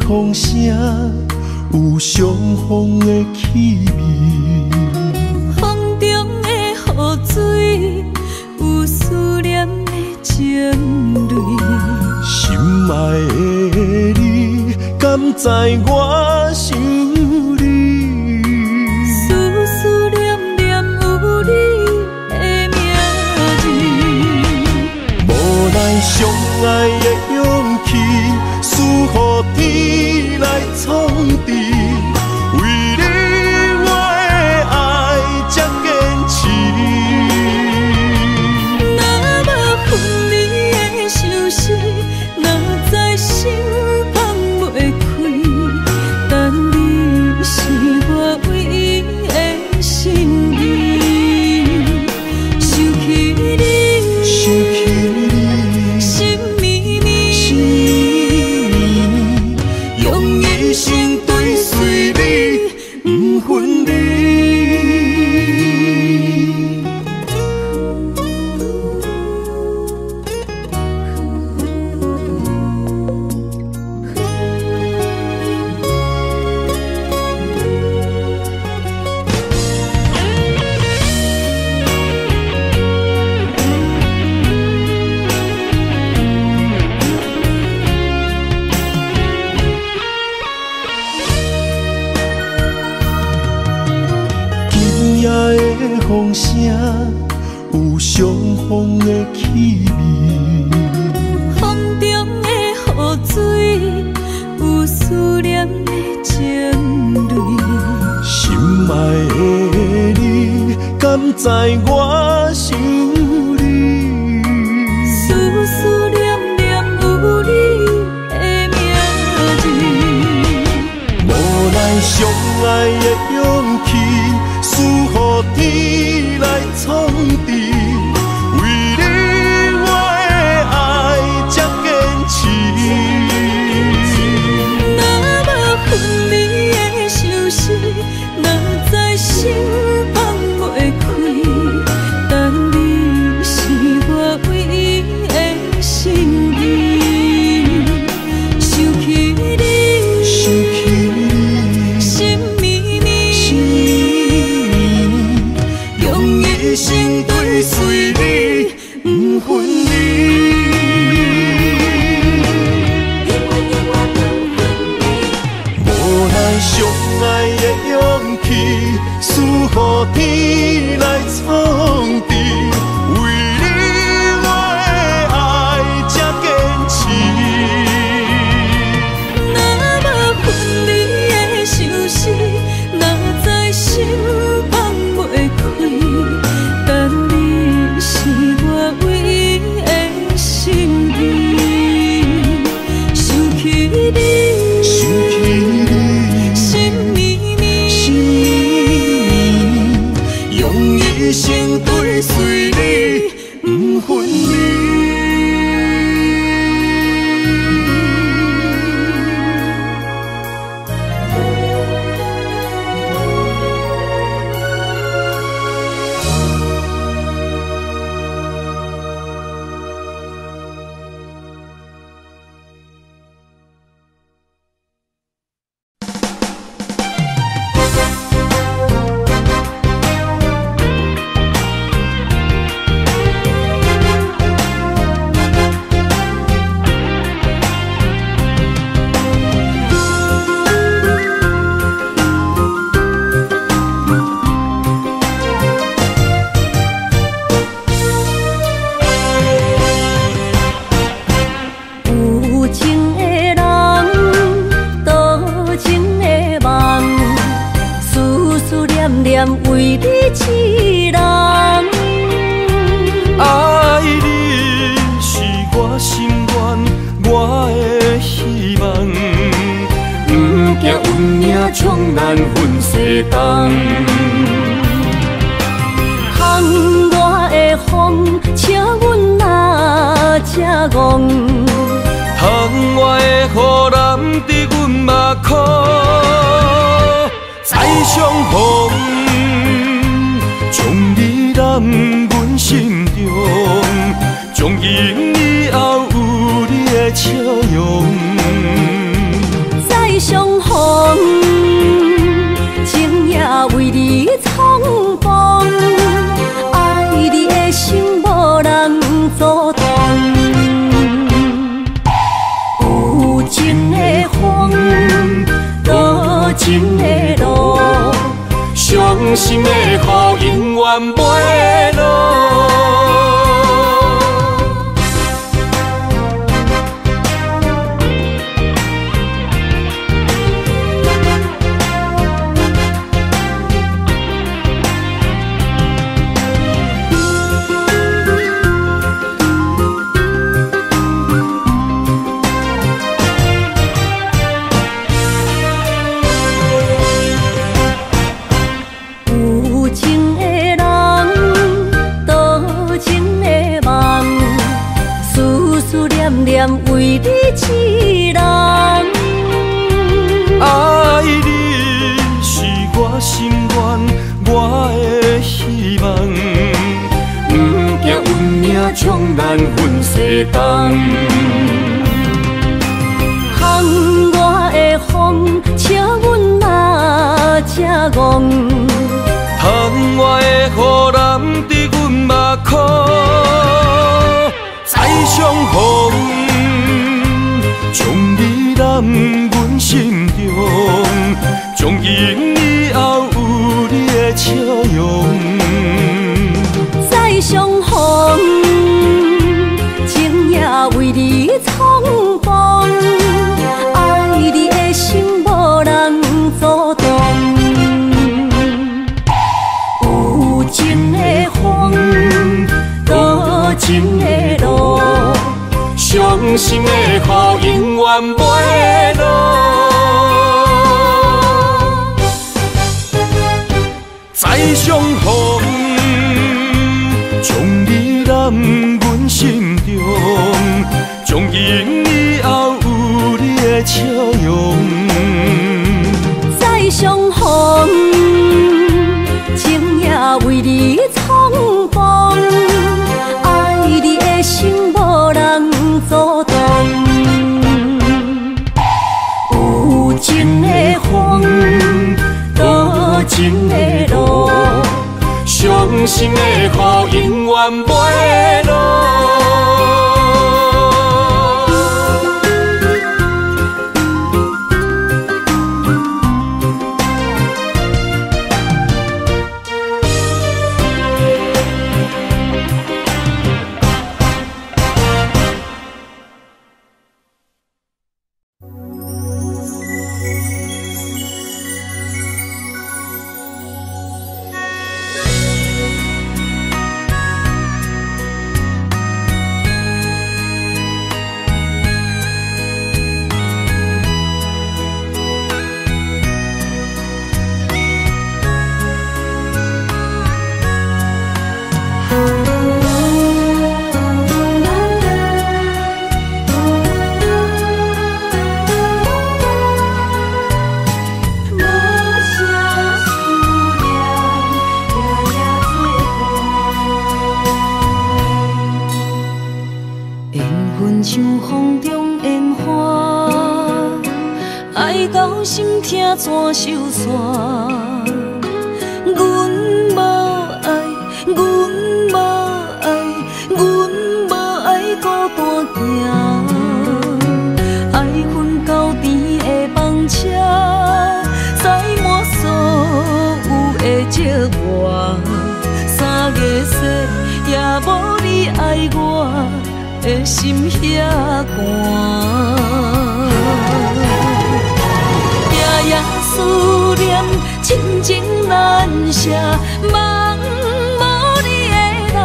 风声有相逢的气味，风中的雨水有思念的情泪。心爱的你，敢知我想你？思念念有你的名字，无奈相爱的勇气，输予天来创治。为你我的爱才坚持。若无分离的相思，哪知心放袂开。但你是我唯一的心意，想起你，心绵绵，用一生追随你，不分离。风声有相逢的气味，风中的雨水有思念的情泪。心爱的你，敢知我想你？思念念有你的名字，无奈相爱的勇气，输予天来创治。为你我的爱才坚持。若无分离的相思，哪知心放袂开。但你是我唯一的心意，想起你，心绵绵，用一生追随你，不分离。无奈相爱的勇气，输予天来创治。为你我的爱才坚持。若无分离的相思，哪知心放袂开。但你是我唯一的心意，想起你，心绵绵，用一生追随你，不分离。为你痴人，爱你是我心愿，我的冲咱分世东。巷外的风，请阮哪只戆？窗外的雨淋伫阮目眶，再相逢，将你揽阮心中，从今以后有你的笑容。再相逢，情也为你冲动，爱你的心无人阻挡。有情的风，多情的路，伤心的雨永远袂落。为你一人，爱你是我心愿，我的希望。不惊运命冲咱分世东。巷外的风，请阮哪只戆？窗外的雨淋伫阮目眶，再相逢。将你揽阮心中，从今以后有你的笑容。再相逢，情也为你冲动，爱你的心无人阻挡。有情的风，多情的路，伤心的雨永远袂落。再相逢，将你揽阮心中，从今以后有你的笑容。再相逢，情也为你冲动，爱你的心无人阻挡。有情的风，多情的路，伤心的雨永远袂落。怎收线？阮无爱，阮无爱，阮无爱孤单行。爱恨交织的房车，载满所有的寂寞。3月雪也无你爱我的心遐寒。夜思念，亲情难舍，梦无你的人，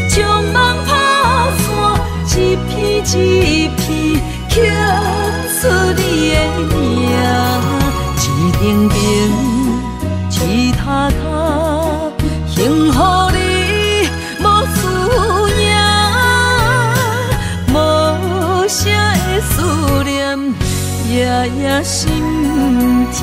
将梦打散，一片一片刻出你的名。夜夜心痛。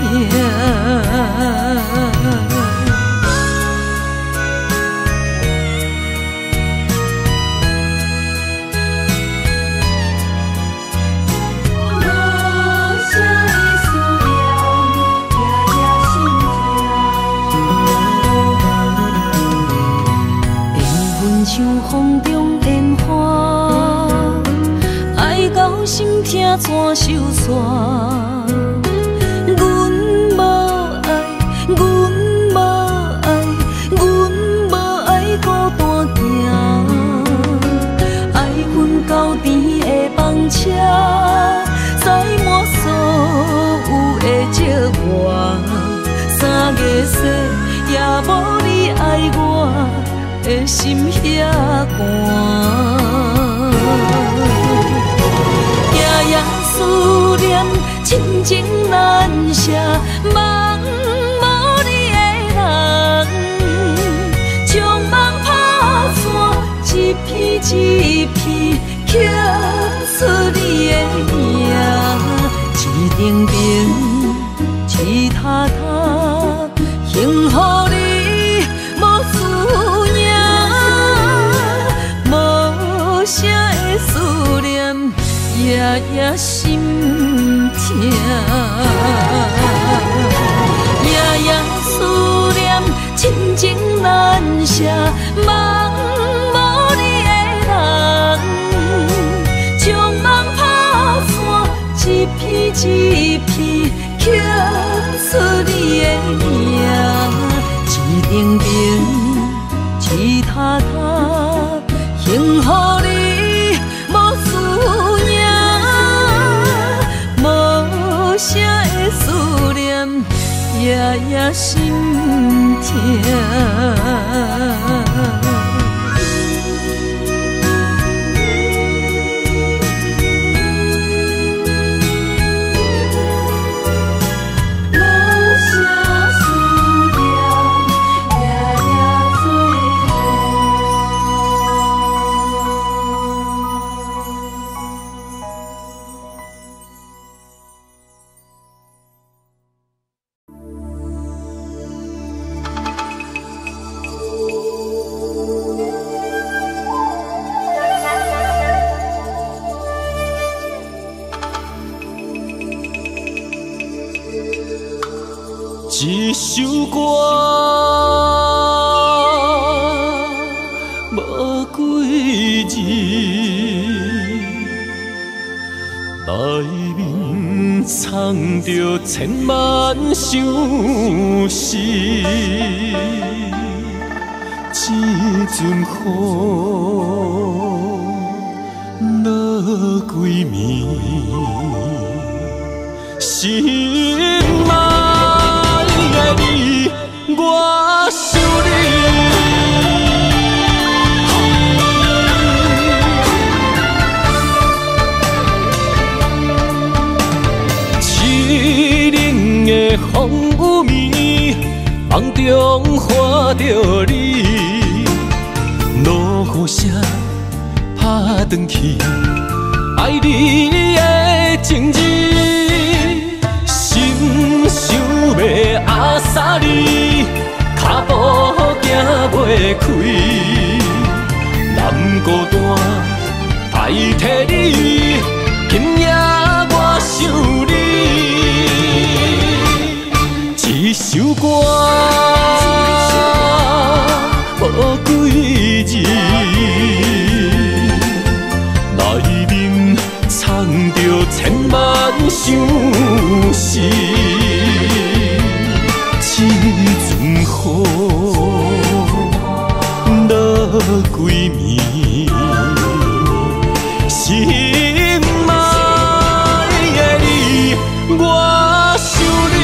像风中烟花，爱到心痛怎收煞？阮无爱，阮无爱，阮无爱孤单行。爱阮到甜的房车，载满所有的寂寞。3月雪，也无你爱我。的心遐寒，夜夜思念，亲情难舍，梦无你的人，将梦打散，一片一片刻出你的名，一顶顶，一塔塔，幸福你。啥的思念，夜夜心痛。夜夜思念，亲情难舍，梦无你的人，将梦打散，一片一片刻出你的名，一顶顶，一塔塔，幸福你。啥的思念，夜夜心痛。一首歌，无几字，内面藏着千万相思。一阵雨落几暝，心爱的你，我想你。凄冷的风雨暝，梦中看着你，落雨声打转去，爱你的情字。想要阿萨你，脚步行袂开，难孤单代替你，今夜我想你。一首歌，无几字，内面藏着千万相思。一阵雨落几暝，心爱的你，我想你。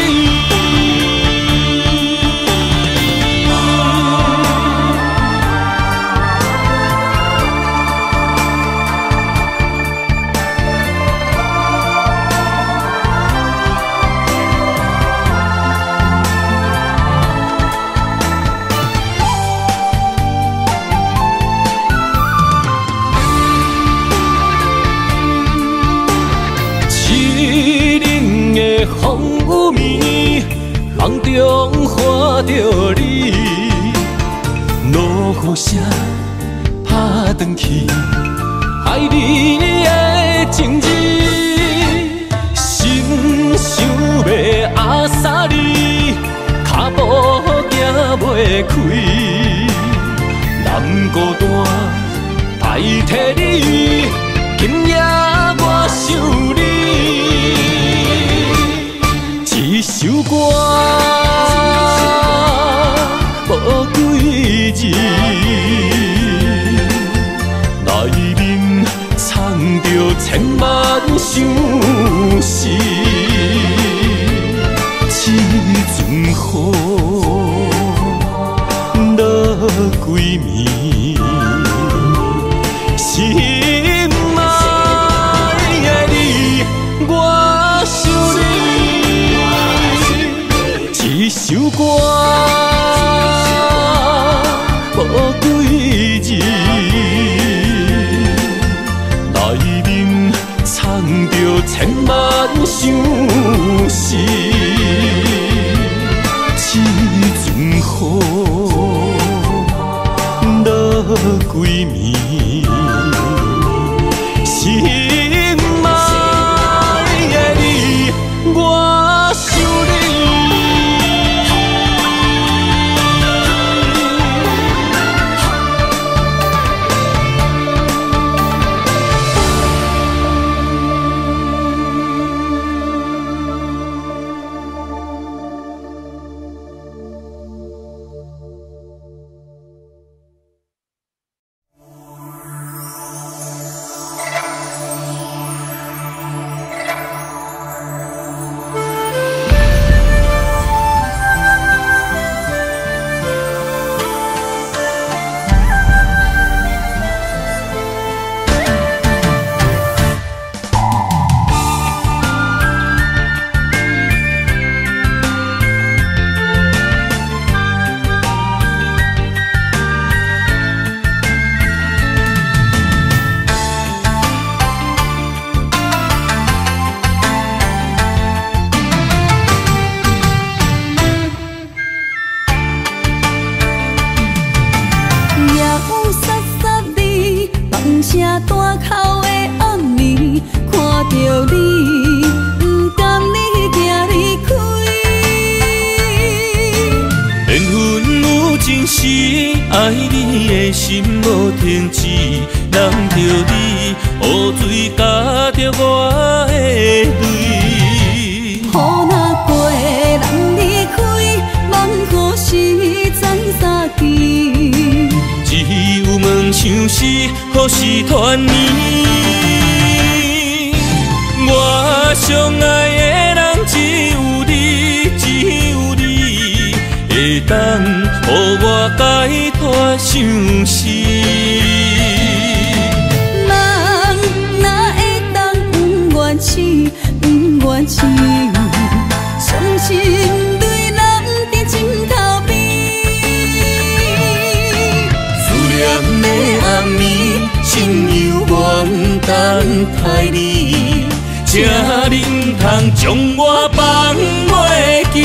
风雨暝，梦中看着你，落雨声打转去，爱你的情字，心想要压杀你，脚步行袂开，南孤单代替你，今夜我想你。一首歌，无几字，内面藏着千万相思。这阵雨落几暝，心爱的你，我想你。一首歌，无几字，内面藏着千万相思。这阵雨落几暝，心爱的你，我想你。爱你的心无停止，难着你雨水加着我的泪。雨若过，人离开，望雨时怎相见？只有问相思，何时团圆？我相爱的人只有你，只有你会当予我解脱相思。人哪会当不愿痴，不愿痴？伤心对人伫枕头边，思念的暗暝，心犹原等待你，才能通将我放袂记。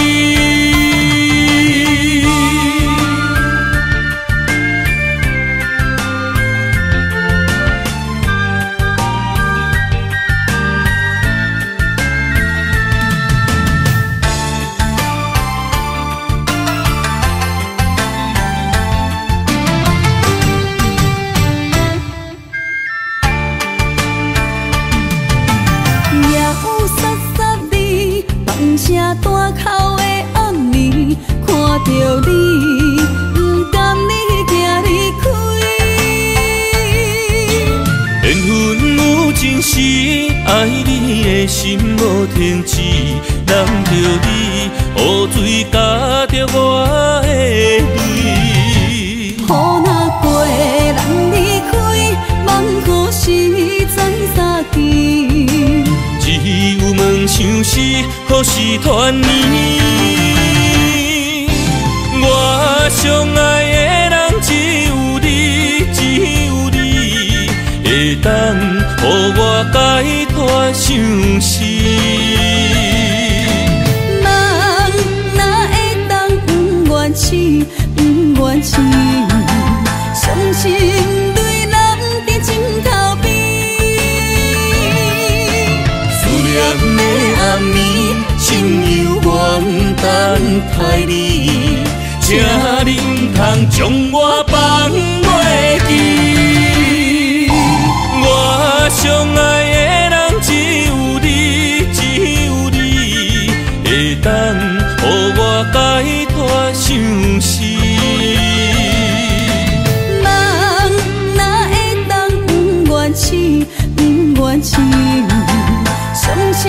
声大口的暗暝，看着你，不甘你行离开。缘分有真实，爱你的心无停止，难着你雨水加着我的泪。雨若过，人离开，望雨时怎相见？只有问相思，何时团圆？我相爱的人只有你，只有你会当予我解脱相思。情，伤心对人在枕头边。思念的暗暝，心犹原等待你，请你唔通将我放袂记。我相爱的人只有你，只有你，会当予我解脱相思。人哪会当不愿痴，不愿痴，伤心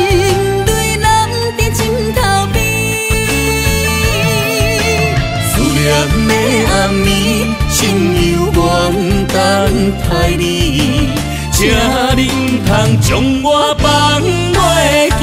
对人在枕头边。思念的暗暝，心犹原等待你，请你唔通将我放袂记。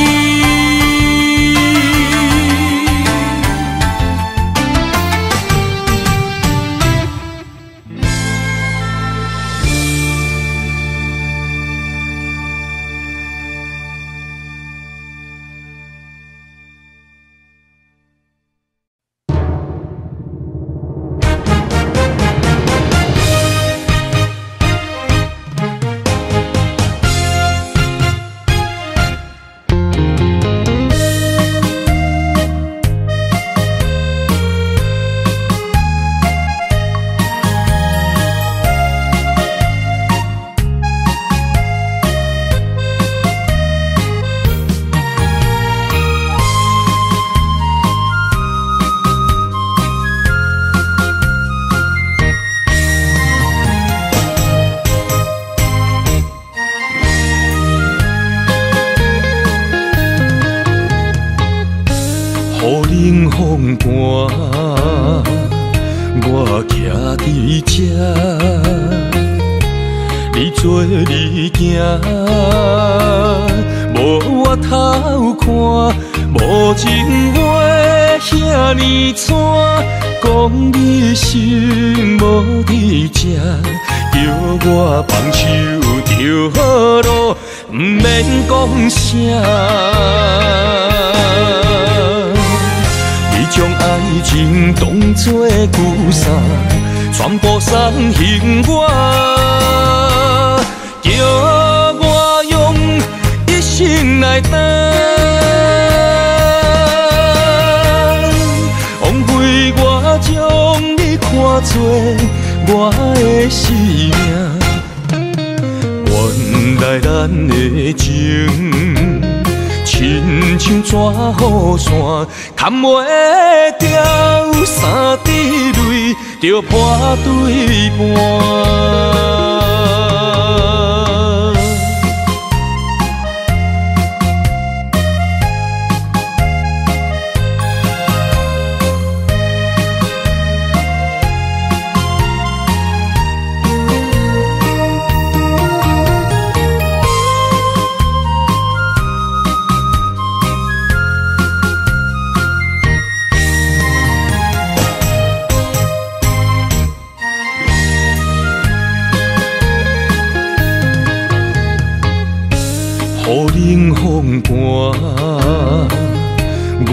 风寒，我徛伫这，你做你行，无我头看，无情话遐尼惨，讲你心无伫这，叫我放手就好咯，毋免讲啥。将爱情当作旧衫，全部送还我，叫我用一生来等，枉费我将你看作我的生命，原来咱的情。亲像纸雨伞，牵袂掉，三滴泪就破对半。雨冷风寒，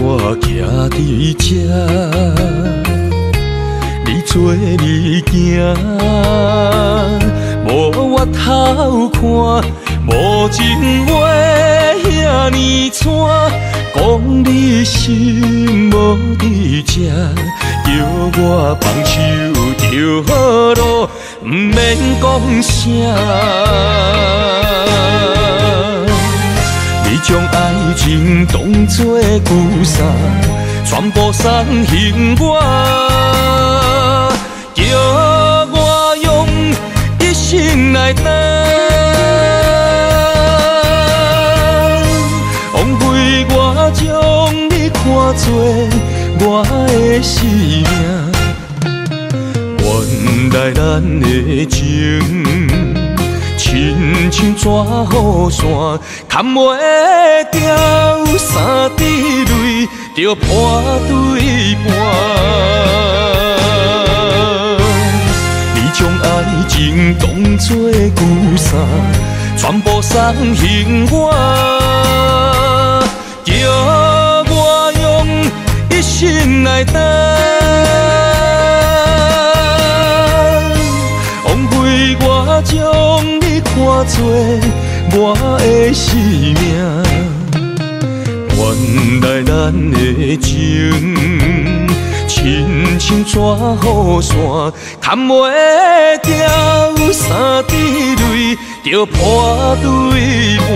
我徛伫这，你做你行，无我头看，无情话遐尼惨，讲你心无伫这，叫我放手就好咯，毋免讲啥。你将爱情当作旧衫，全部送还我，叫我用一生来等，枉费我将你看作我的生命，原来咱的情。亲像纸雨伞，牵袂掉，三滴泪就破对半。你将爱情当作旧衫，全部送还我，叫我用一生来等。看做我的生命。原来咱的情，亲像纸雨伞，牵袂掉三滴泪，就破对半。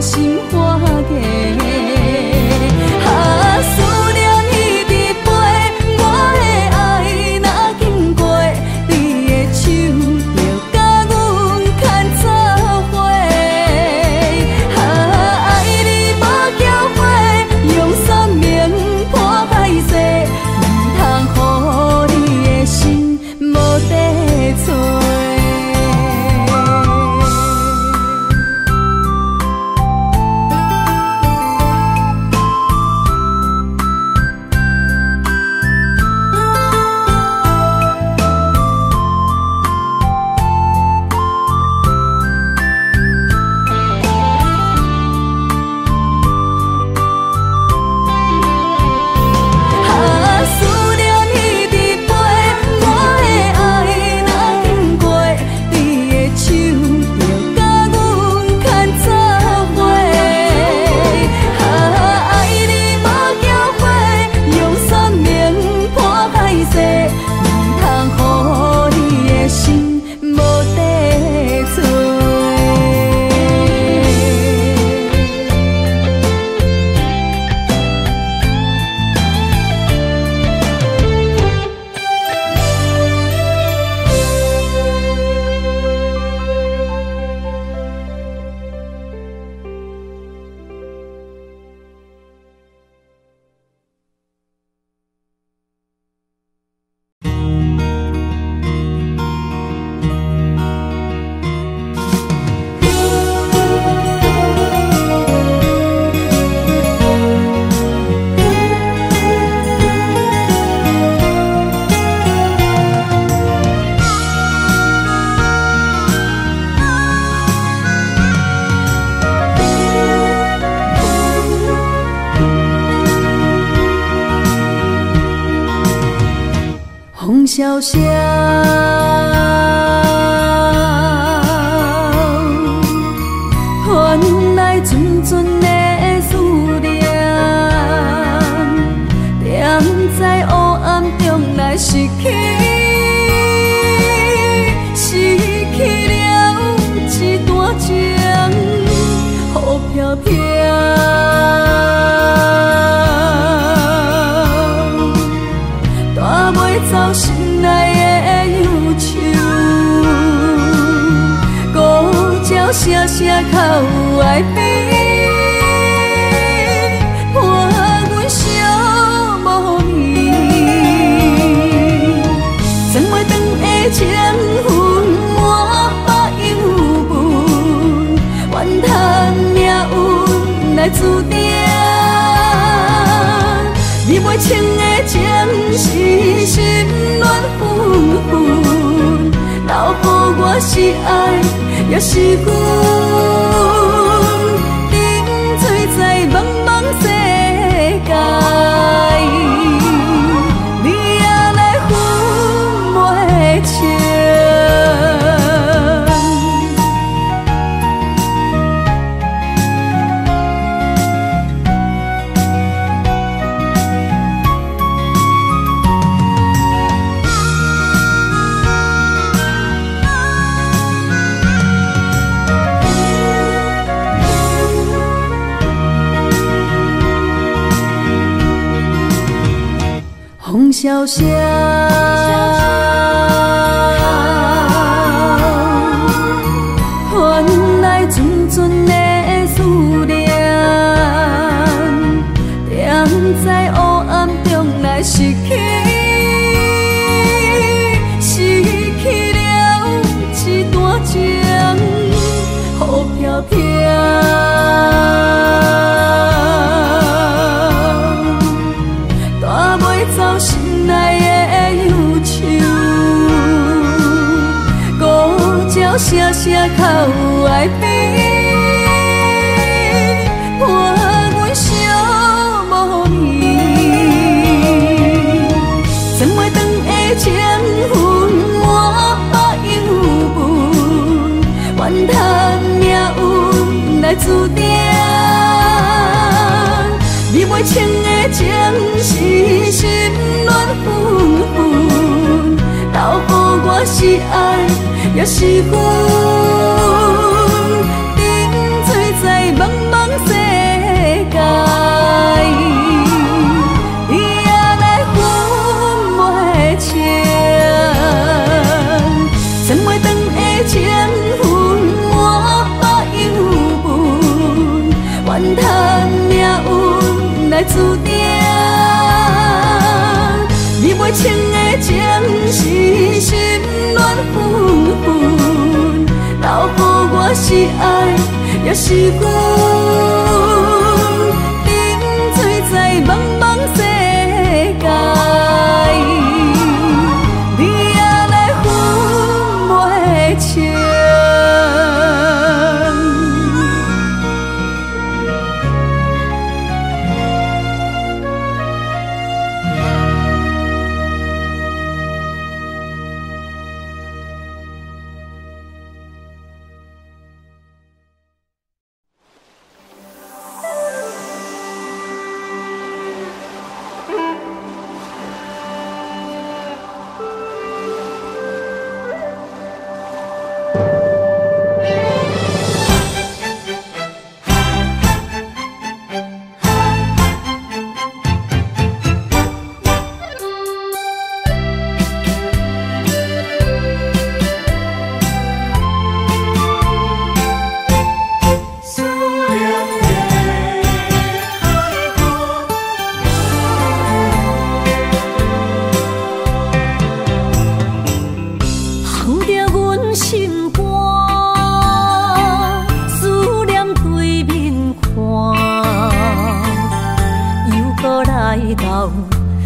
心花嫁，思念声，换来阵阵的思念，踮在黑暗中来失去，失去了一段情，雨飘飘。走心内的忧愁，孤鸟声声哭哀悲，伴阮相无眠。装袂长的情分满腹忧闷，怨叹命运来注定。你袂清的情是心乱纷纷，留予我是爱也是恨，沉醉在茫茫世界，你也来分袂清。风萧萧，换来阵阵的思念，踮在黑暗中来失去，失去了一段情，雨飘飘。走心内的忧愁，孤鸟声声哭哀悲，伴阮相无眠。装袂长的情分满腹忧闷，怨叹命运来注定。你袂清的情是心乱纷纷，留予我是爱也是恨，沉醉在茫茫世界，你也来分袂清。装袂长的情分满腹忧闷，怨叹命运来注定。你袂清的情是心乱纷纷，留予我是爱也是恨，沉醉在茫茫世界，你也来分袂清。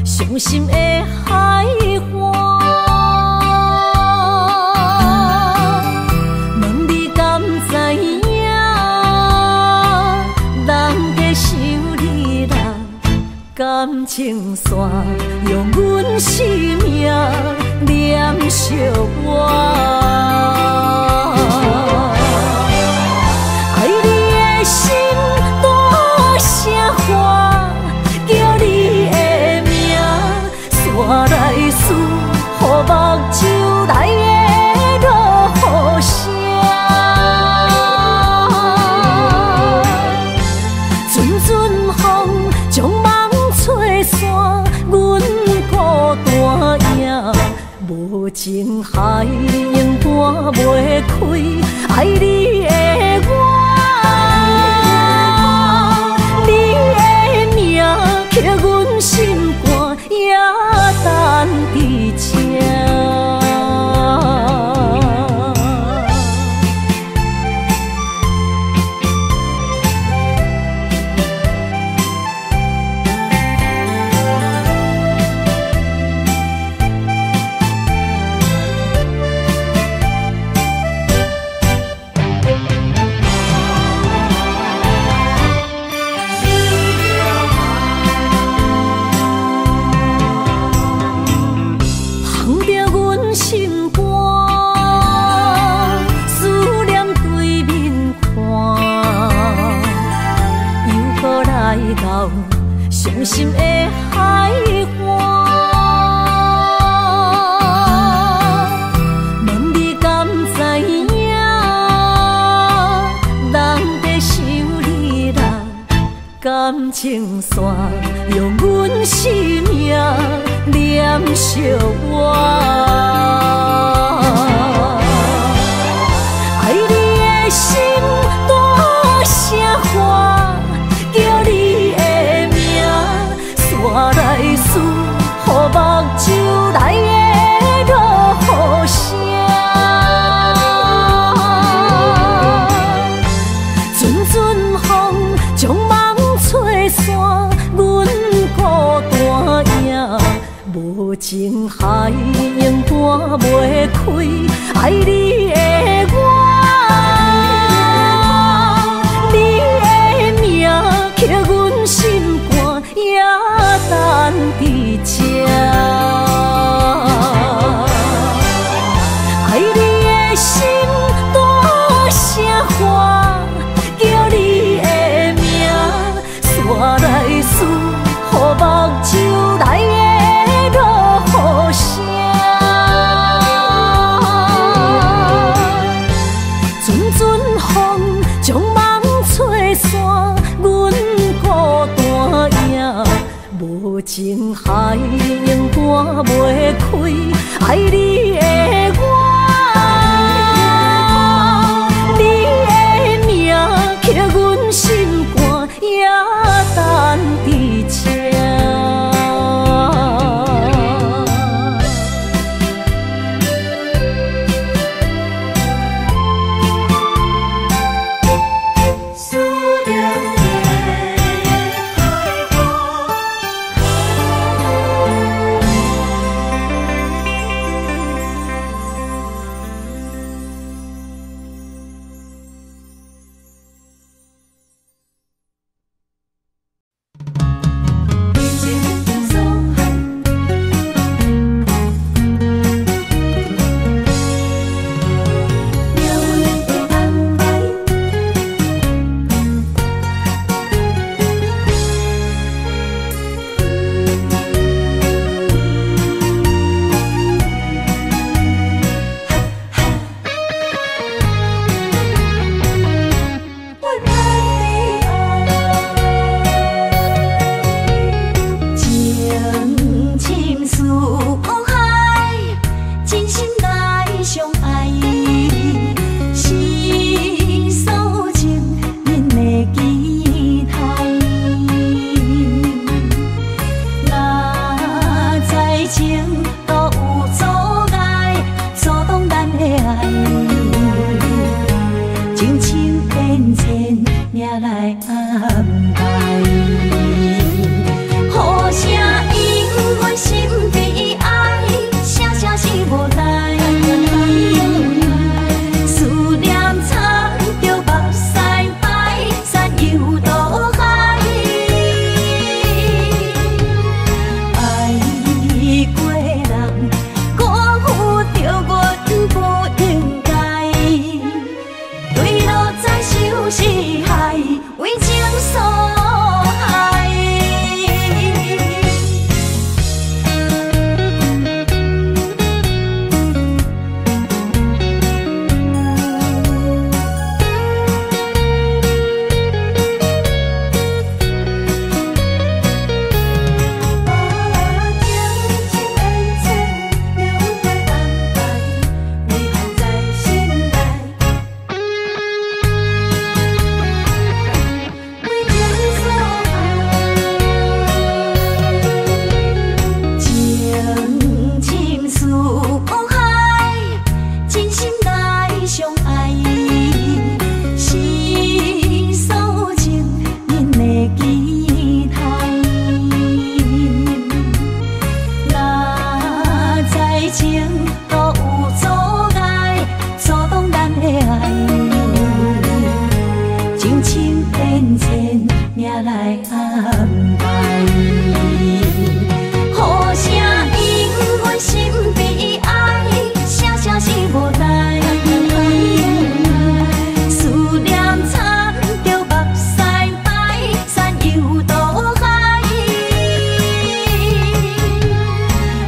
伤心的海岸，问你敢知影？人在想你啦，感情线用阮生命念惜我。爱你的心大声喊，叫你的名，山来思，予目睭内的落雨声。阵阵风将梦吹散，阮孤单影，无情海永搬袂开，爱你的我。刻阮心肝，也等伫这。伤心的海岸，问你敢知影？人在想你人，感情线用阮生命念惜我。爱你的心大声喊，叫你的名，山来思，予目睭内的落雨声。阵阵风将梦吹散，阮孤单影，无情海永搬袂开，爱你的我。刻阮心肝，也等伫这。爱你的心大声喊，叫你的名，山来思，予目睭内的落雨声。阵阵风将梦吹散。无情海永搬袂开，爱你的我。你的名刻阮心肝，也等伫这。过来安排。好声因阮心悲哀，声声是无奈。思念惨着目屎白，山游渡海。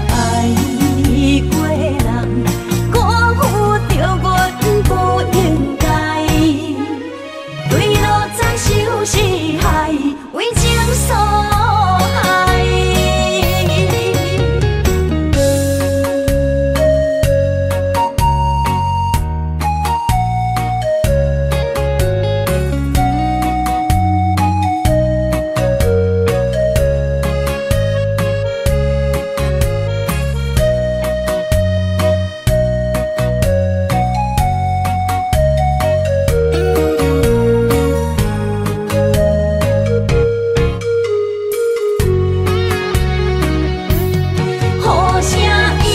爱过人，辜负着阮不应该。对路在受是害，为情所害。好声因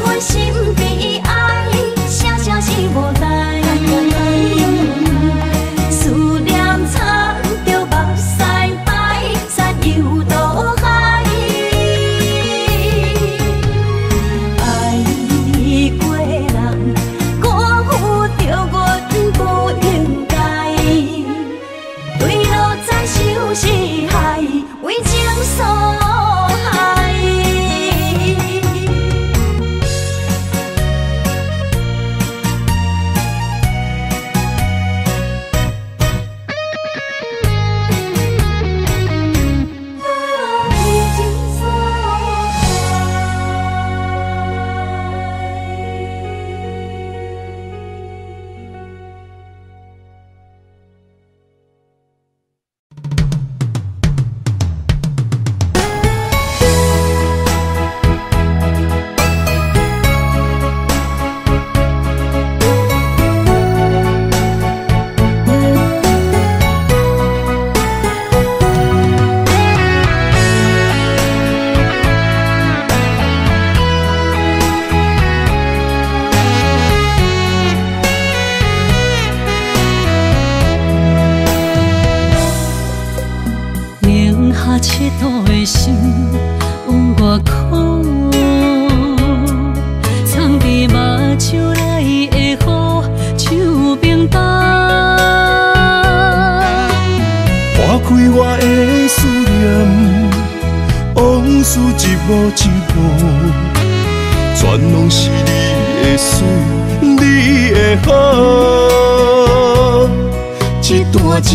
阮心悲哀，声声是无奈。思念惨着目屎白，山游渡海。爱过人，辜负着阮不应该。对路在受是害，为情所害。零下7度的心往外哭，藏伫目睭内的雨，手冰冻。划开我的思念，往事一幕一幕，全拢是你的水，你的好。一段情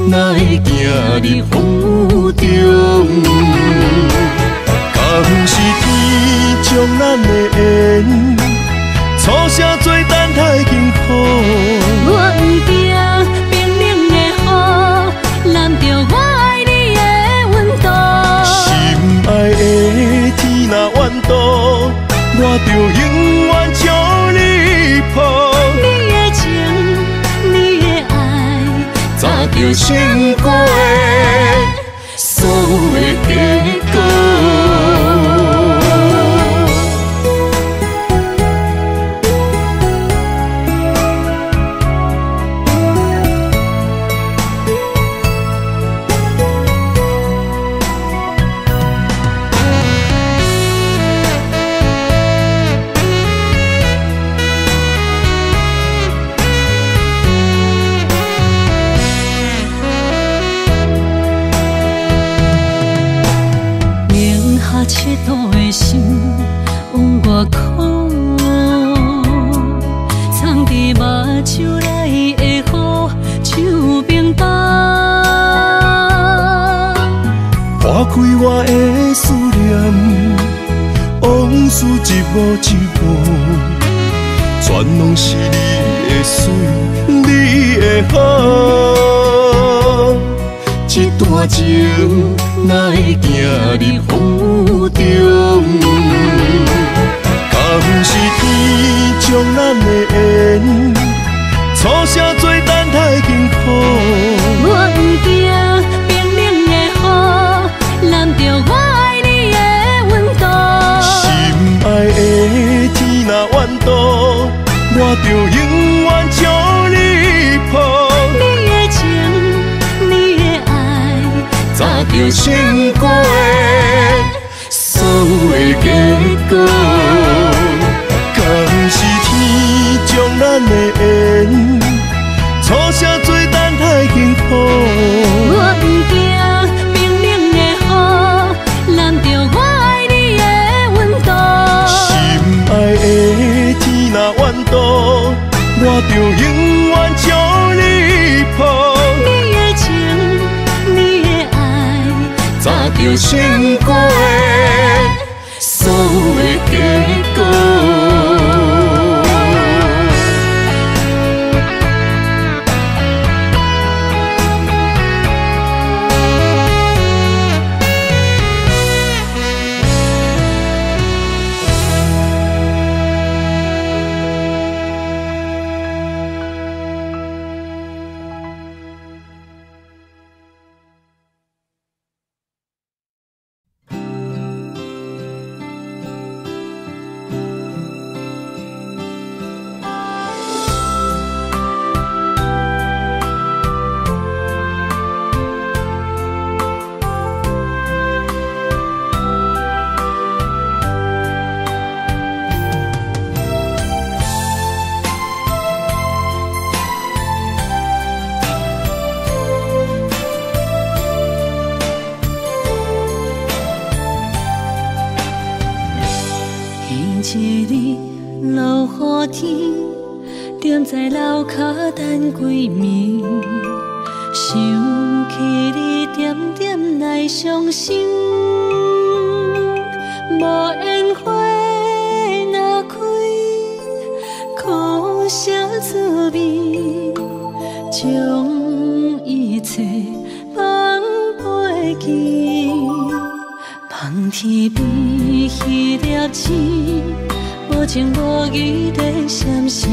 哪会行入风中？敢不是天将咱的缘，初声做等待幸福。我不惊冰冷的雨，淋着我爱你的温度。心爱的天若怨妒，我就永远将你抱。你的情，你的爱，早就想过的所有的结果。7度的心往外哭，藏伫目睭内的雨，手冰冻。划开我的思念，往事一幕一幕，全拢是你的水，你的好。一段情哪会行入风中？敢不是天将咱的缘，初声做等待幸福。我不惊冰冷的雨，淋着我爱你的温度。心爱的天若怨妒，我就永远将你抱。你的情，你的爱，着成果的所有的结果。敢是天将咱的缘，错写做等待幸福。我不惊冰冷的雨，淋着我爱你的温度。心爱的天若怨妒，我就永远将你抱。你的情，你的爱，早着成果的所有的结果。踮在楼骹等归暝，想起你点点来伤心。无烟花若开，苦涩滋味，将一切放飞去。望天边迄粒星，无情无义在闪烁。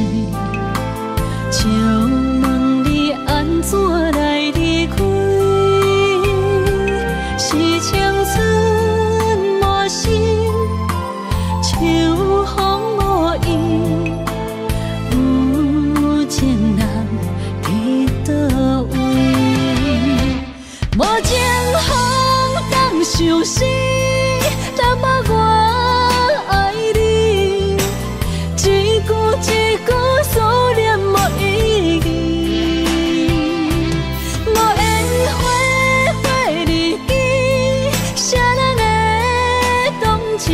就问你安怎来离开？是青春无心，秋风无意，有情人伫倒位？无情风当相思，淡薄我爱你，一句一句思念无意义。无烟花花日记，谁人会动情？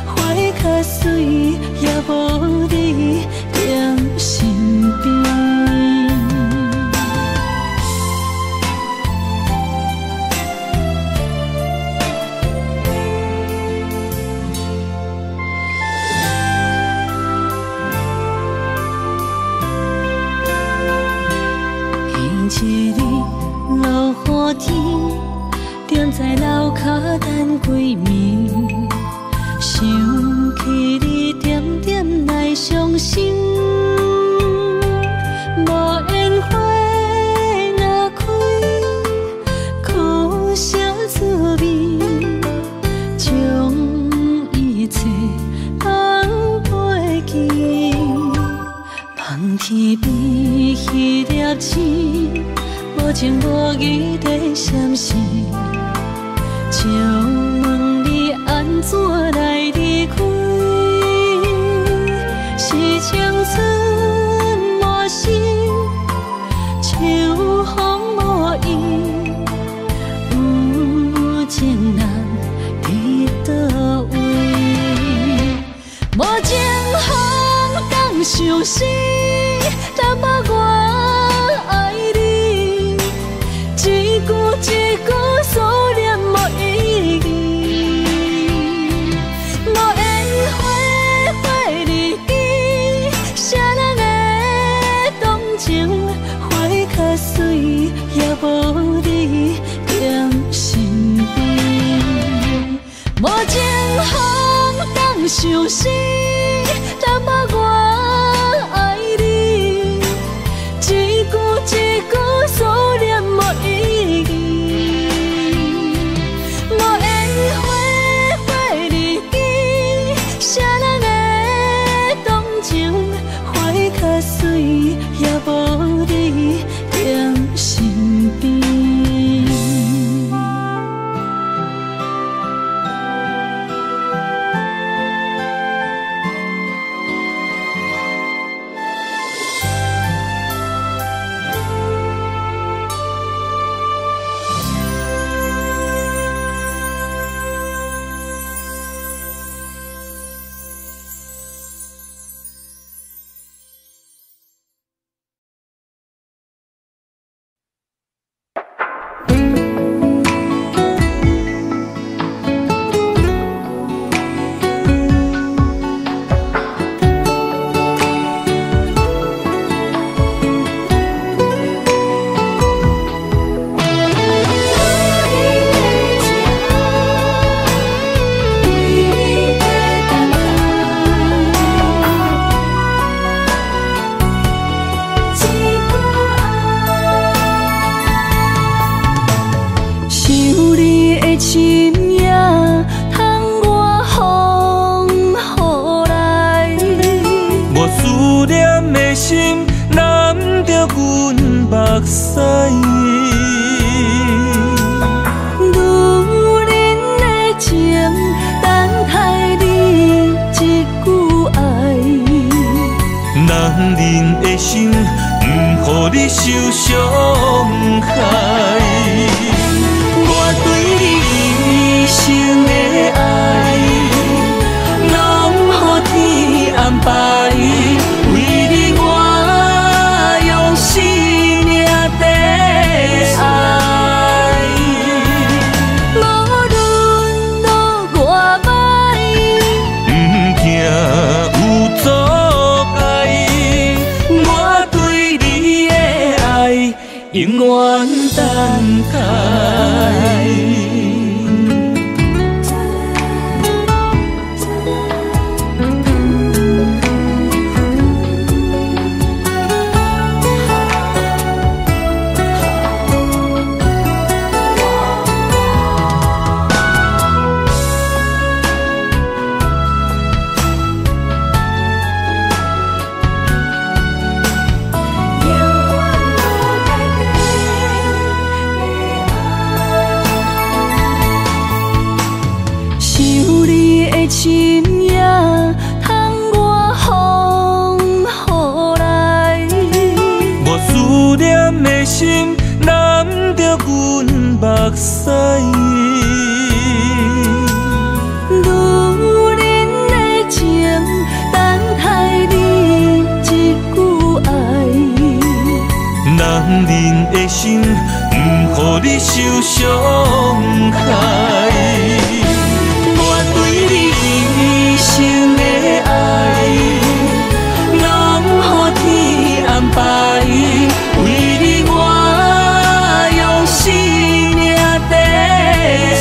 花较水，也无你踮身边。一日落雨天，踮在楼骹等归暝，想起你点点来伤心。无烟花若开，苦涩滋味，将一切放飞去。望天边迄粒星，无情无义在闪烁。就问你安怎来离开？是青春无心，秋风无意，有情人伫倒位？无情风当相思，淡薄我爱你，一句一句思念无意义。无烟花花日记，谁人会动情？花较水，也无你踮身边。无情风当相思，淡薄我爱你，一句一句思念无意义。的深夜，通我风雨来。无思念的心，难着阮目屎。女人的情，等待你一句爱。男人的心，不予你受伤害。我对你一生的爱，拢予天安排。为你我用生命在爱。无论路偌歹，不惊有阻碍。我对你的爱，永远等待。深夜，通我风雨来。无思念的心，难着阮目屎。女人的情，等待你一句爱。男人的心，不予你受伤害。一生的爱，拢予天安排。为你我用生命在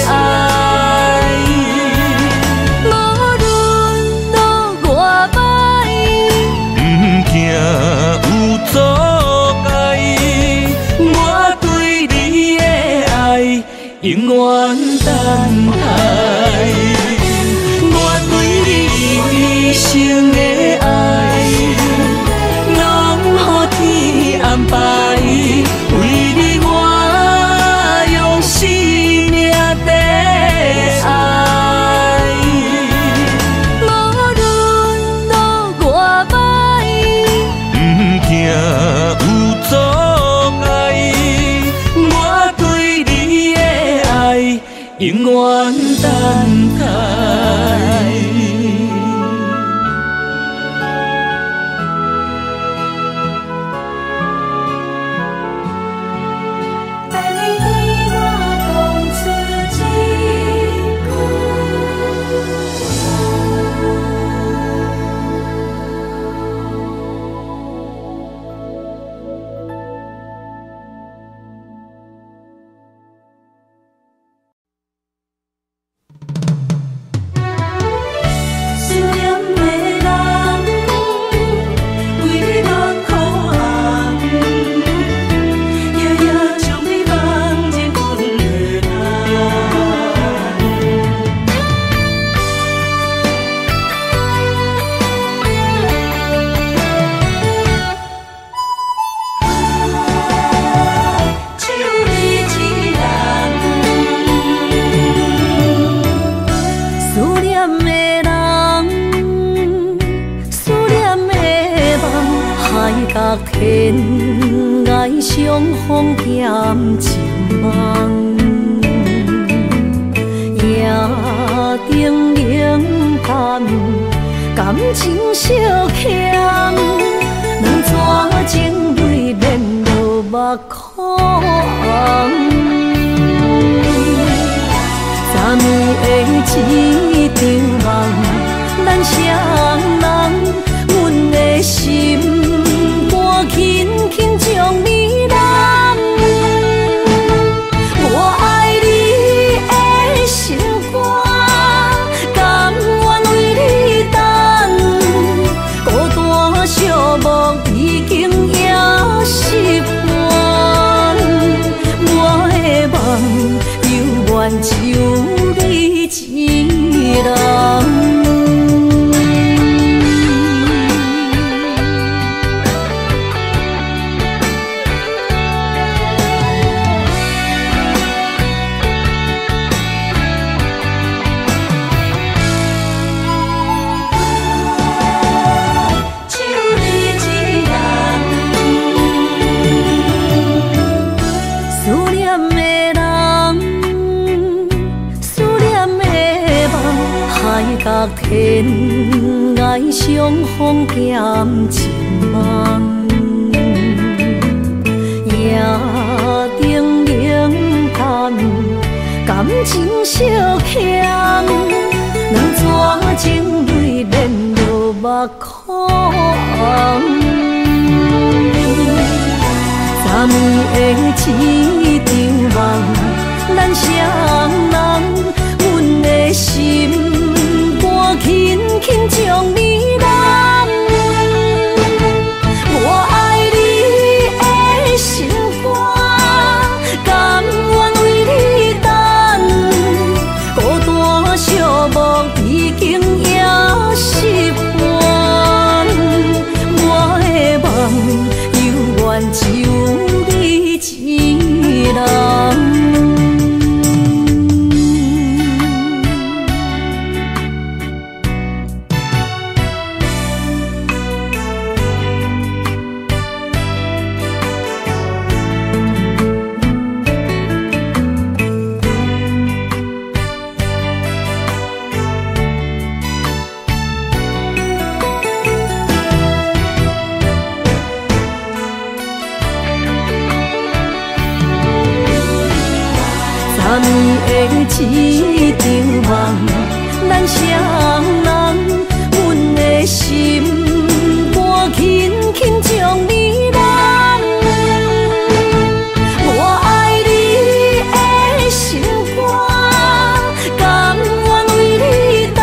爱。无论路偌歹，不惊有阻碍。我对你的爱，永远等待。一生的爱，拢予天安排。为你我用生命在爱。无论路偌歹，不惊有阻碍。我对你的爱，永远等待。天涯相逢欠情梦，夜灯冷淡，感情小欠，两撮情泪连落目眶。昨暝的一场梦，咱双人，阮的心。轻轻将你揽，我爱你的心肝，甘愿为你等。孤单寂寞已经也习惯，我的梦犹愿只有你一人。隔天爱相逢减情梦，夜定冷淡，感情烧香，人怎情泪连落目眶？昨暝的一场梦，咱双人，阮的心。轻轻将你揽，我爱你的心肝，甘愿为你等。孤单寂寞已经也习惯，我的梦犹原只有你一人。一场梦，咱双人，阮的心肝轻轻将你揽。我爱你的心肝，甘愿为你等。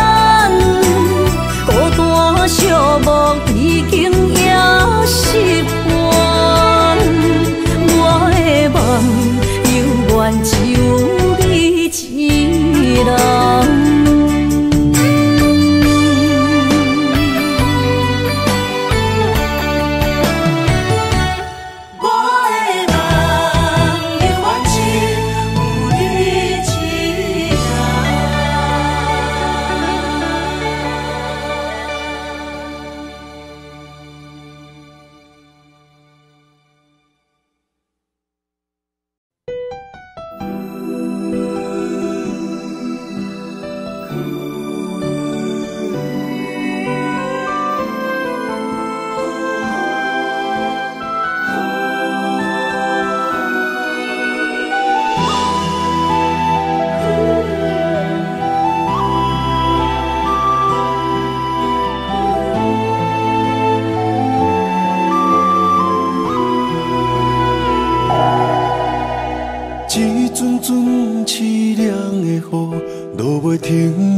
孤单寂寞已经也习惯，我的梦犹原只有。一人，我的梦犹原只有你一人。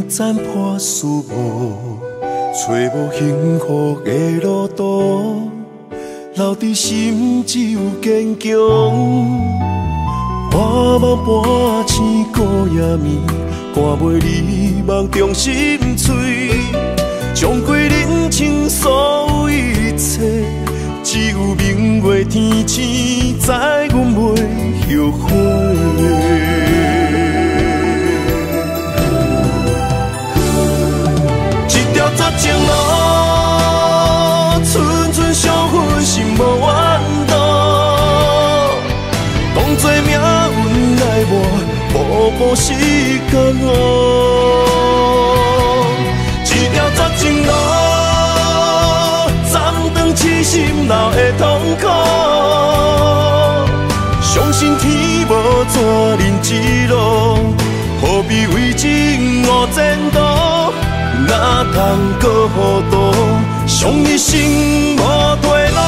残破思无，找无幸福的路途，留伫心只有坚强。半梦半醒孤夜眠，赶袂你梦中心碎，将过人生所有一切，只有明月天星知阮袂后悔。绝情路，寸寸伤痕心无怨妒。当作命运来磨，步步是甘愿。一条绝情路，暂断痴心闹的痛苦。相信天无绝人之路，何必为情误前途？哪通搁糊涂，伤一生无退路。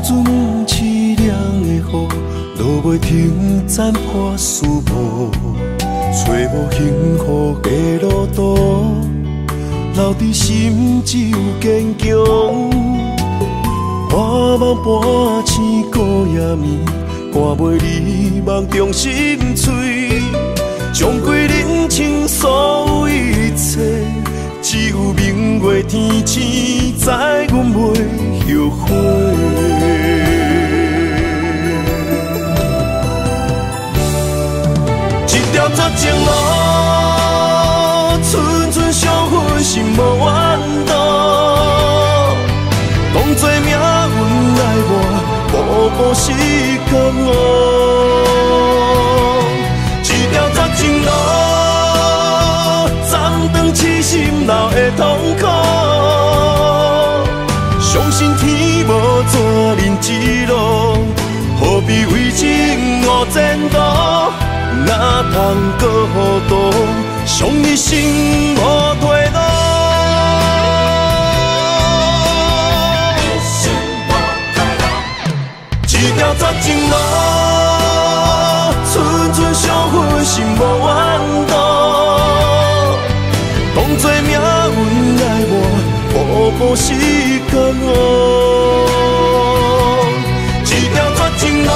阵凄凉的雨，落袂停，斩破思慕，找无幸福的路途，留伫心只有坚强。半梦半醒孤夜眠，赶袂离梦中心碎，将归人生所有一切，只有明月天星知阮袂后悔。一条绝情路，寸寸相分，心无怨妒。当作命运来磨，步步是感悟。一条绝情路，斩断痴心闹的痛苦。相信天无绝人之路，何必为情误前途？哪通搁糊涂，伤一生无退路。一条绝情路，寸寸相分，心无怨妒。当作命运来磨，步步是感悟。一条绝情路，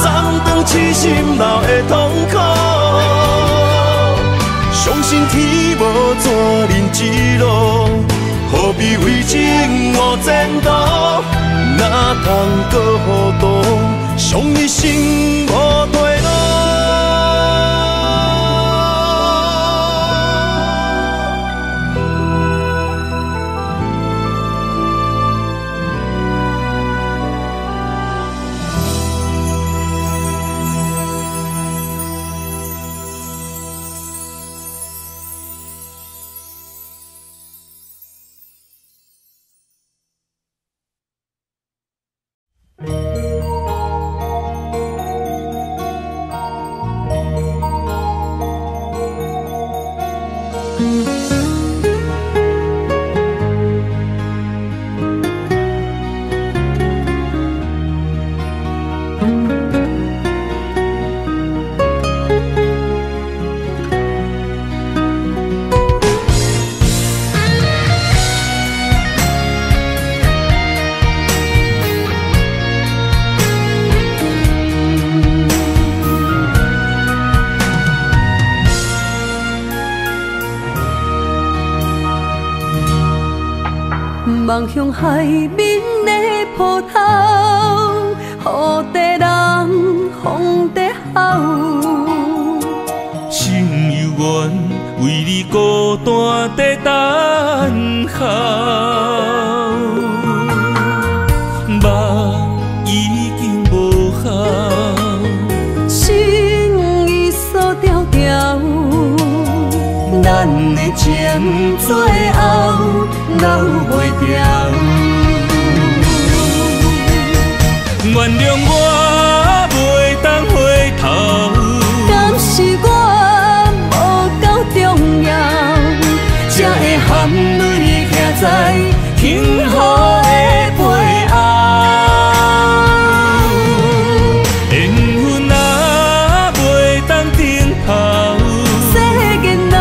斩断痴心闹的痛苦。相信天无绝人之路，何必为情误前途？哪通搁糊涂，伤一生无退路。望向海面的波涛，雨地人，风地吼。心犹原为你孤单在等候，目已经无效，心已锁条条，咱的情最后留袂掉。原谅我袂当回头，敢是我无够重要，才会含泪徛在幸福的背后。缘分啊袂当停靠，世间啊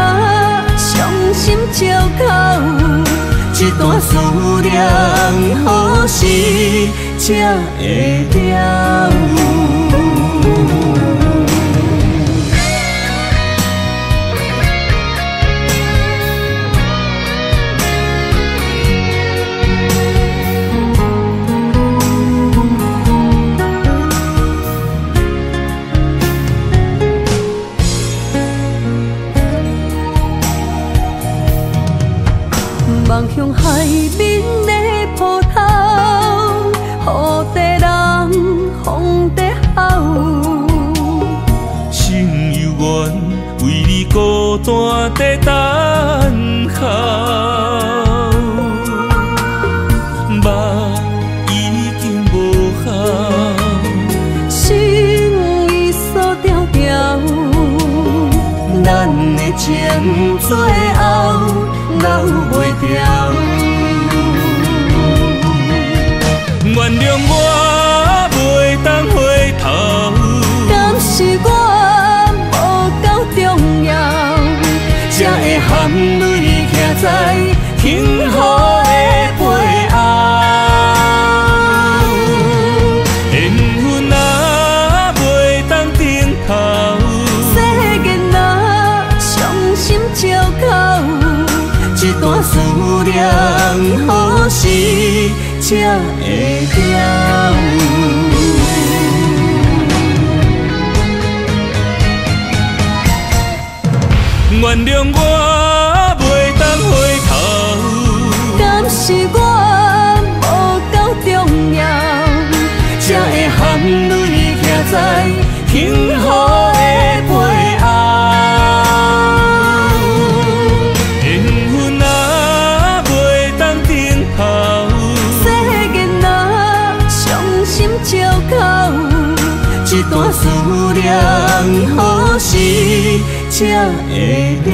伤心借口，一段思念何时才会了？望向海面的波涛，雨地人，风地吼。心犹原为你孤单在等候，目已经无效，心已锁条条，咱的情最后留袂掉。谅我袂当回头，敢是我无够重要，才会含泪徛在幸福的背后。缘分啊袂当等候，世间啊伤心借口，一段思念何时才会了？原谅我袂当回头，敢是我无够重要，才会含泪徛在幸福的背后。缘分啊袂当等候，世间啊伤心借口，一段思念何时才会了？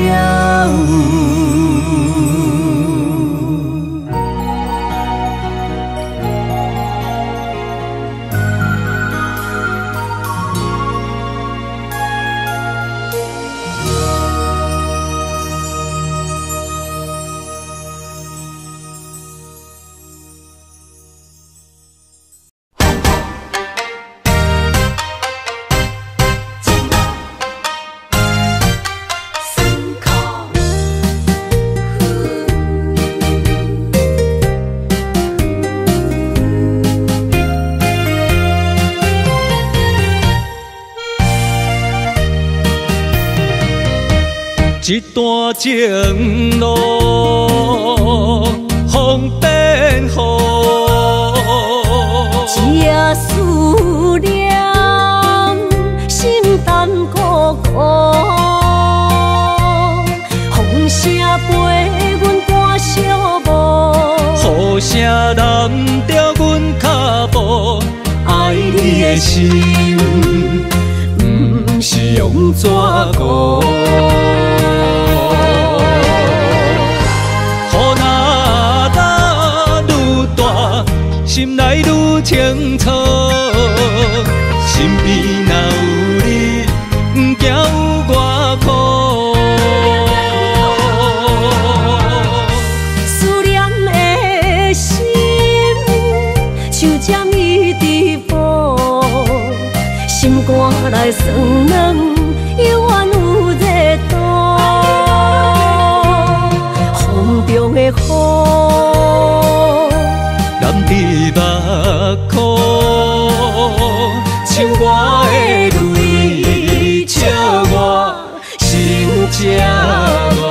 一段情路风变雨，一夜思念心淡孤孤，风声陪阮赶小步，雨声淋着阮脚步，爱你的心不是用纸糊。心内愈清楚，身边若有你，不惊有我苦。思念的心像针伊直补，心肝内酸软，犹原有热度。风中的雨。你目眶，像我的泪，笑我心这乱。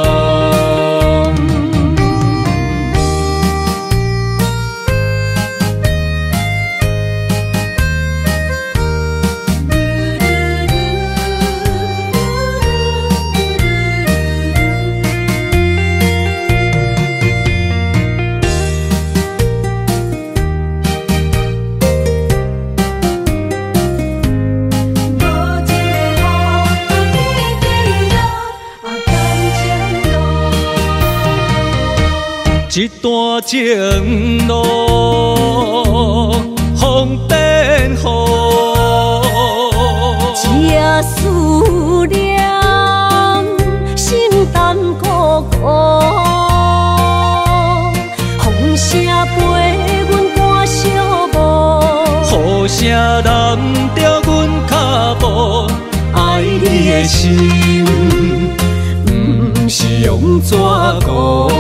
一段情路风变雨，一夜思念心淡孤孤，风声陪阮赶小步，雨声淋着阮脚步，爱你的心不是用纸糊。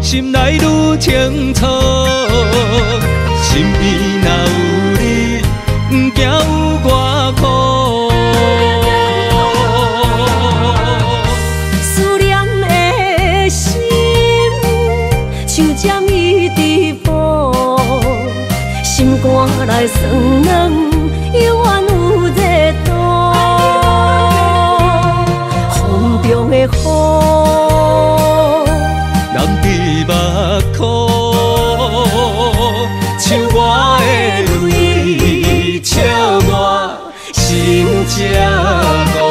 心内愈清楚，身边若有你，不惊有我苦。思念的心像针伊直补，心肝内酸软，犹原有热度。风中的雨。目眶，像我的泪，笑我心这乱。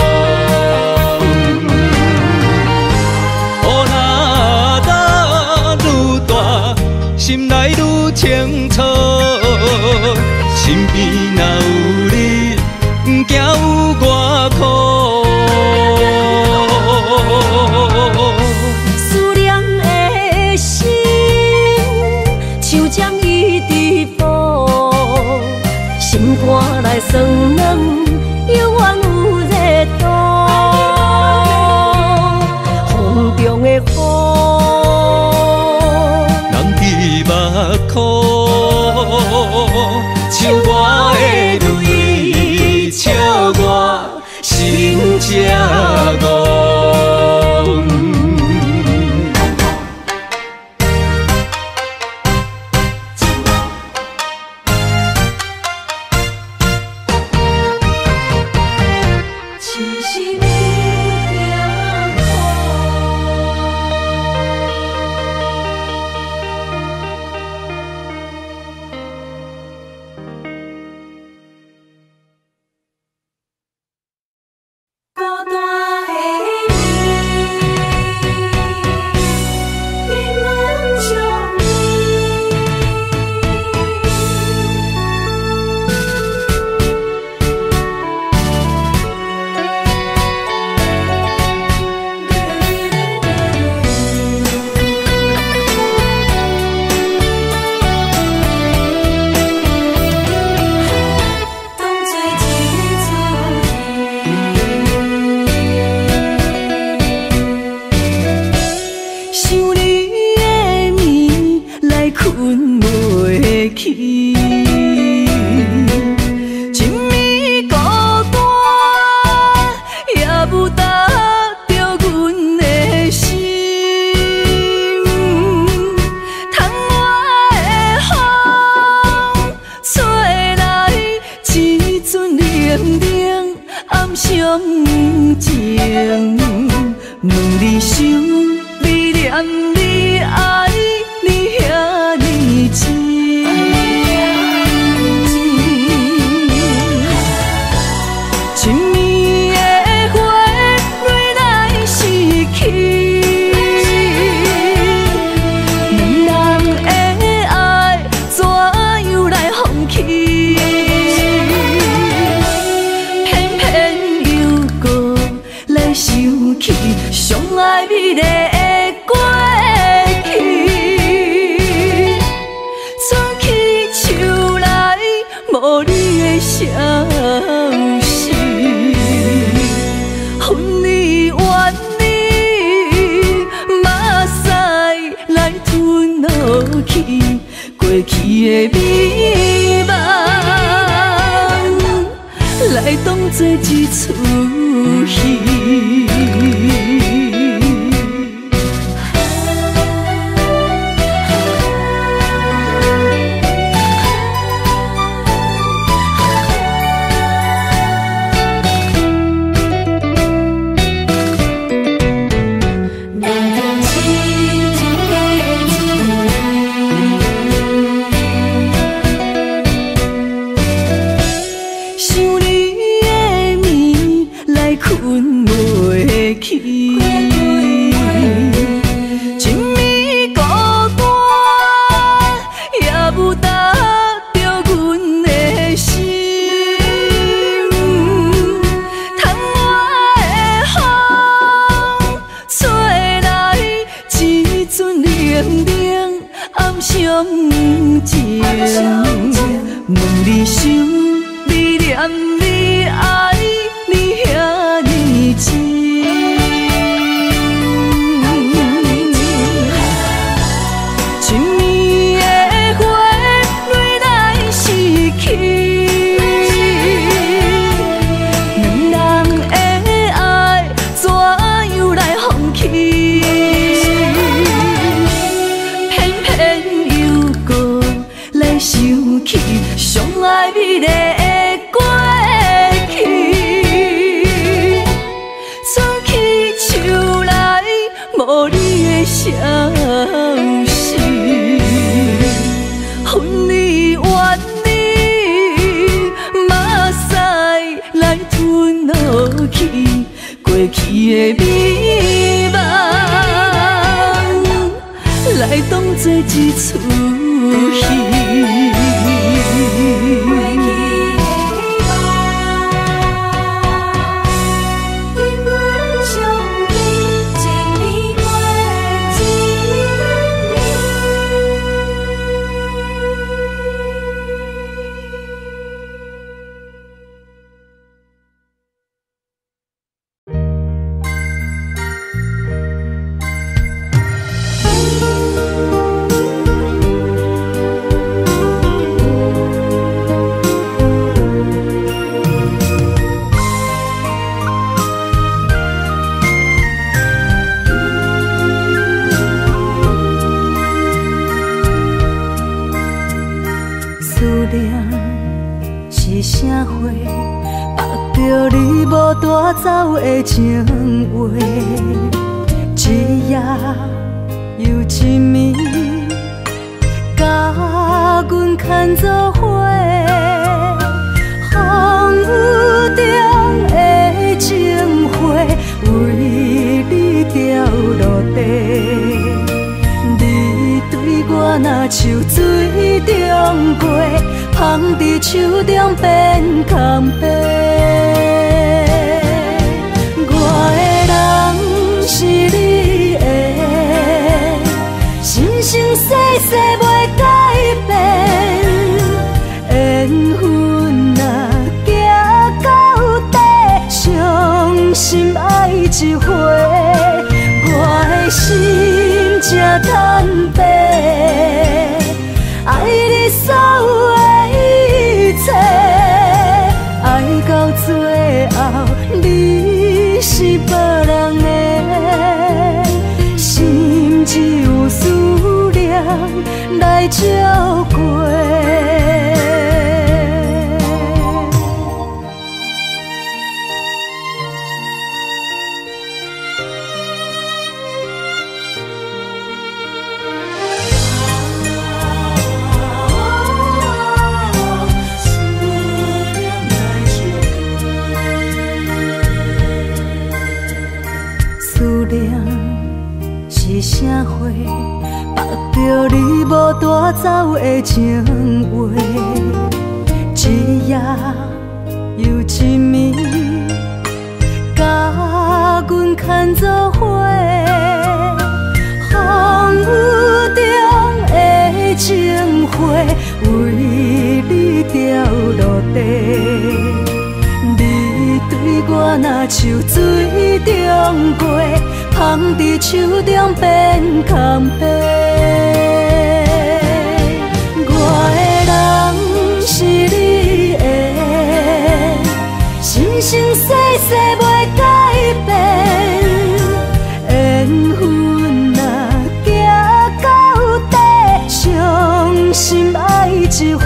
问你想，你念你爱你遐尼情。亲密的花，蕊来逝去，两人的爱怎样来放弃？偏偏又搁来想起上爱美丽的过去，春去秋来无你的消息，恨你怨你，目屎来吞落去，过去的美梦来当作一出戏。问你想，你念你爱你遐尼情，亲密的花，蕊来逝去，两人的爱怎样来放弃？偏偏又搁来想起上爱美丽的过去，春去秋来无你的消息，恨你怨你，目屎来吞落去，过去的美梦来当作一出戏。带走的情话，一夜又一暝，甲阮牵做伙。风雨中的情花，为你掉落地。你对我若像水中月，芳伫手中变空白。我的人是你的，生生世世袂改变。缘分若行到底，伤心爱一回。我的心才坦白，爱你所有的一切，爱到最后你是别人的，心只有思念来照过。思念是啥货？目着你无带走的情话，一夜又一暝，甲阮牵做伙。风雨中的情花，为你掉落地。你对我若像水中过，芳伫手中变空白。我的人是你的，生生世世袂改变。缘分若行到底，伤心爱一回。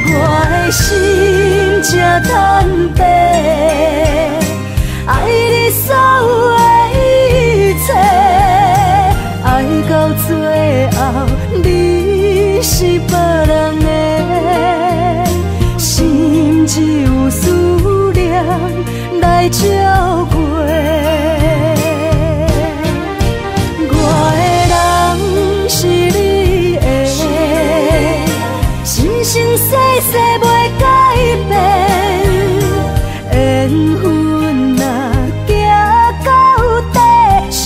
我的心才坦白，爱你所有的一切，爱到最后你是别人的，心只有思念来照过。我的人是你的，生生世世袂改变。缘分若行到底，伤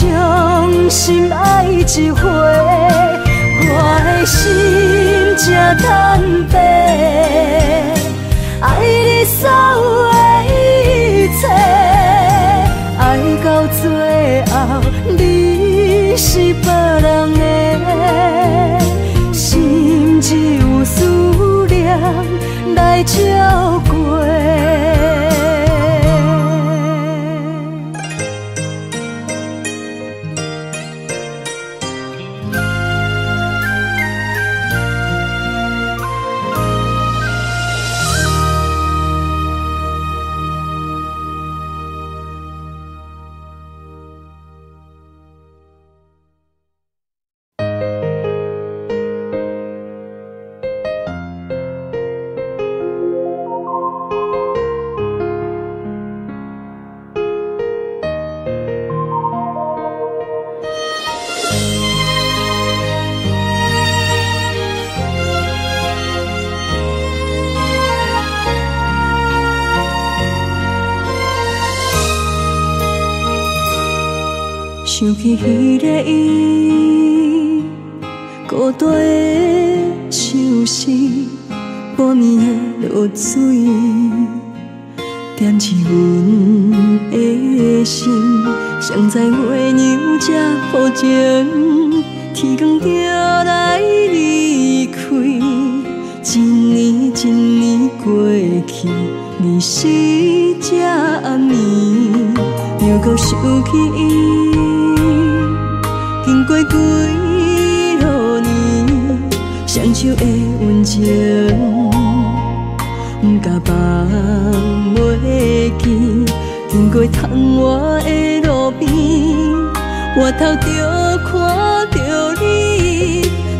心爱一回。我的心才坦白，爱你所有的一切，爱到最后你是别人的，心只有思念来照过。想起迄个伊，孤单的相思，半暝的落水，点起阮的心。谁知月娘这无情，天光就来离开。一年一年过去，你是这暗暝，又搁想起伊。经过几落年，双手的温情，不甲放袂记。经过窗外的路边，我头就看到你，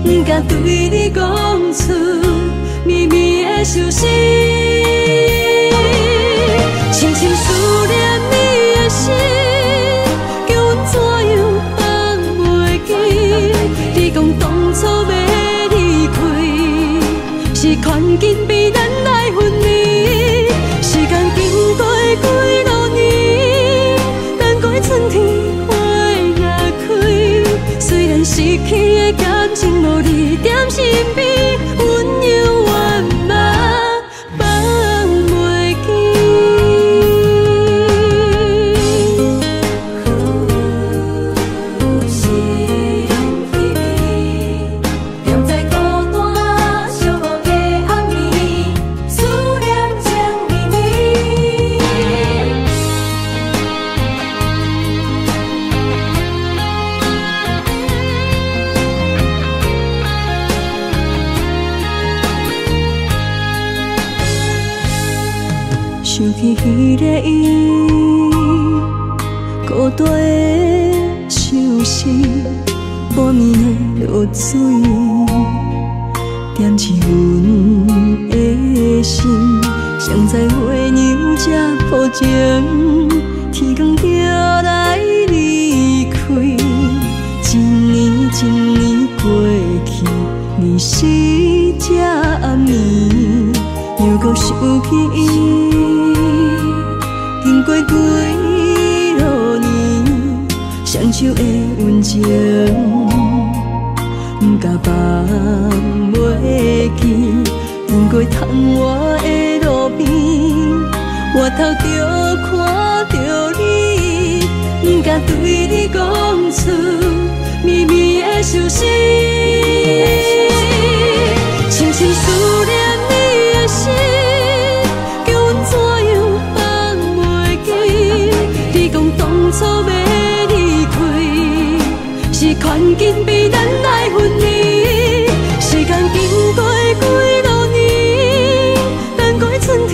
不敢对你讲出绵绵的相思，深深思念你的心，叫阮怎样放袂记？你讲当初要离开，是看紧比咱来分离。时间经过几落年，等过春天花若开，虽然失去的感情无你踮身边，阮永远嘛放袂记。心稀微，踮在孤单寂寞的暗暝，思念情绵绵。想起迄个伊，孤单的相思，半暝的落水，点起阮的心。谁知月娘这无情，天光就来手的温情，不甲放袂记。经过窗外的路边，我头就看着你，不敢对你讲出绵绵的相思。深深思念你的心，叫阮怎样放袂记？你讲当初要离开，是权紧逼咱来分离。时间经过几多年，等过春天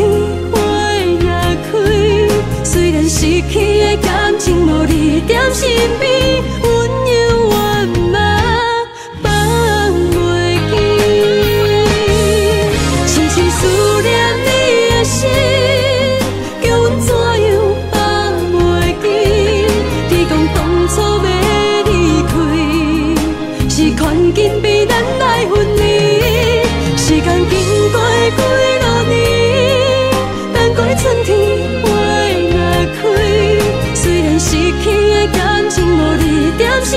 花也开。虽然失去的感情无你踮身边，温柔我嘛放袂记。深深思念你的心，叫阮怎样放袂记？你讲当初要离开，是权紧逼咱来分离。时间经过几多年，等过春天花也开。虽然失去的感情无你踮身